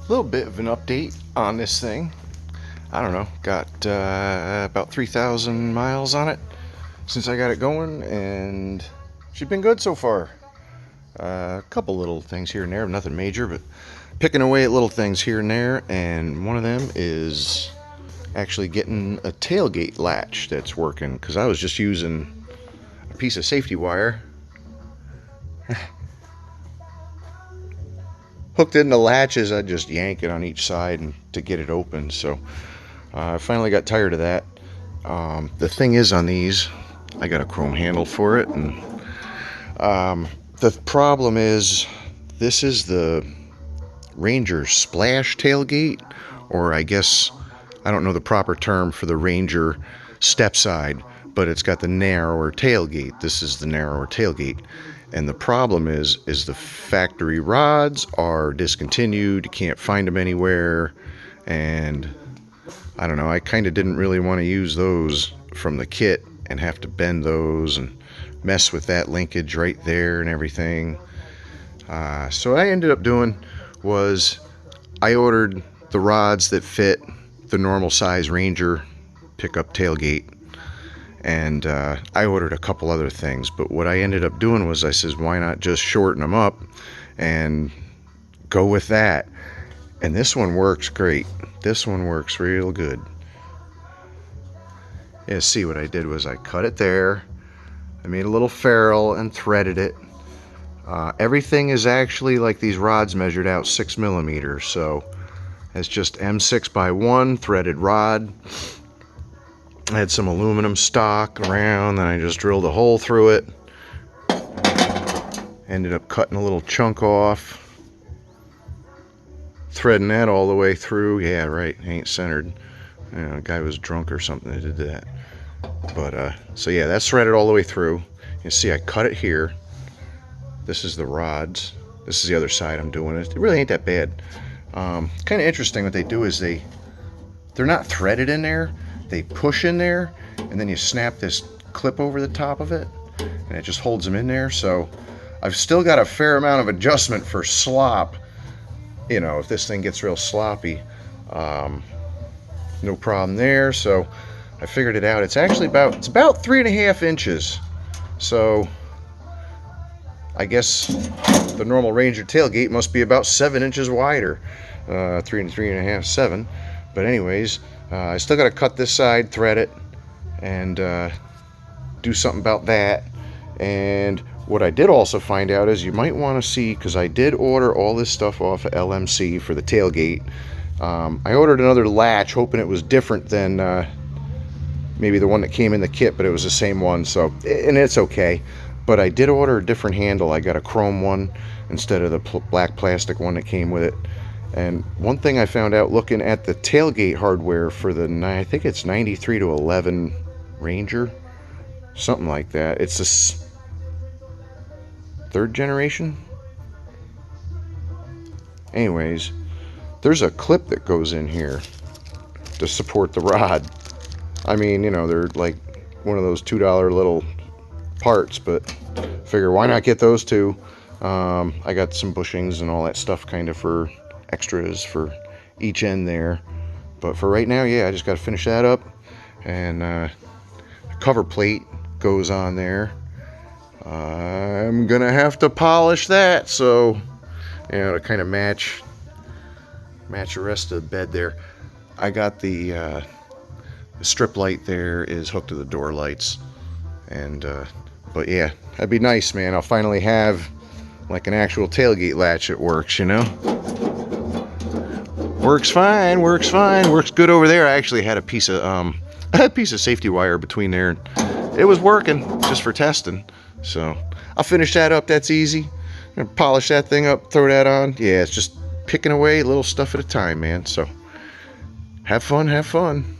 little bit of an update on this thing. I don't know, got about 3,000 miles on it since I got it going, and she's been good so far. A couple little things here and there, nothing major, but picking away at little things here and there, and one of them is actually getting a tailgate latch that's working, because I was just using a piece of safety wire hooked in the latches. I just yank it on each side and to get it open. So I finally got tired of that. The thing is, on these, I got a chrome handle for it, and the problem is, this is the Ranger splash tailgate, or I guess, I don't know the proper term for the Ranger step side, but it's got the narrower tailgate. This is the narrower tailgate. And the problem is the factory rods are discontinued. You can't find them anywhere. And I don't know, I kind of didn't really want to use those from the kit and have to bend those and mess with that linkage right there and everything. So what I ended up doing was I ordered the rods that fit the normal size Ranger pickup tailgate, and I ordered a couple other things. But what I ended up doing was, I says, why not just shorten them up and go with that? And this one works great. This one works real good. Yeah, see, what I did was I cut it there, I made a little ferrule and threaded it. Everything is actually, like, these rods measured out 6 millimeters, so it's just M6 by 1 threaded rod. I had some aluminum stock around, and I just drilled a hole through it. Ended up cutting a little chunk off, threading that all the way through. Yeah, right, ain't centered. You know, a guy was drunk or something that did that. But so yeah, that's threaded all the way through. You see, I cut it here. This is the rods. This is the other side I'm doing it. It really ain't that bad. Kind of interesting. What they do is they're not threaded in there. They push in there, and then you snap this clip over the top of it, and it just holds them in there. So I've still got a fair amount of adjustment for slop. You know, if this thing gets real sloppy, no problem there. So I figured it out. It's actually about 3.5 inches. So I guess the normal Ranger tailgate must be about 7 inches wider. 3.5, 7. But anyways, I still got to cut this side, thread it, and do something about that. And what I did also find out is, you might want to see, because I did order all this stuff off of LMC for the tailgate. I ordered another latch, hoping it was different than maybe the one that came in the kit, but it was the same one. So, and it's okay. But I did order a different handle. I got a chrome one instead of the black plastic one that came with it. And one thing I found out looking at the tailgate hardware for the, I think it's 93 to 11 Ranger, something like that. It's the third generation. Anyways, there's a clip that goes in here to support the rod. I mean, you know, they're like one of those $2 little parts, but figure, why not get those two? I got some bushings and all that stuff kind of for extras for each end there. But for right now, yeah, I just got to finish that up. And the cover plate goes on there. I'm gonna have to polish that, so, you know, to kind of match the rest of the bed there. I got the strip light there is hooked to the door lights. And but yeah, that'd be nice, man. I'll finally have like an actual tailgate latch that works, you know. Works fine, works fine, works good over there. I actually had a piece of safety wire between there. It was working just for testing. So I'll finish that up. That's easy. I'm gonna polish that thing up, throw that on. Yeah, it's just picking away little stuff at a time, man. So have fun, have fun.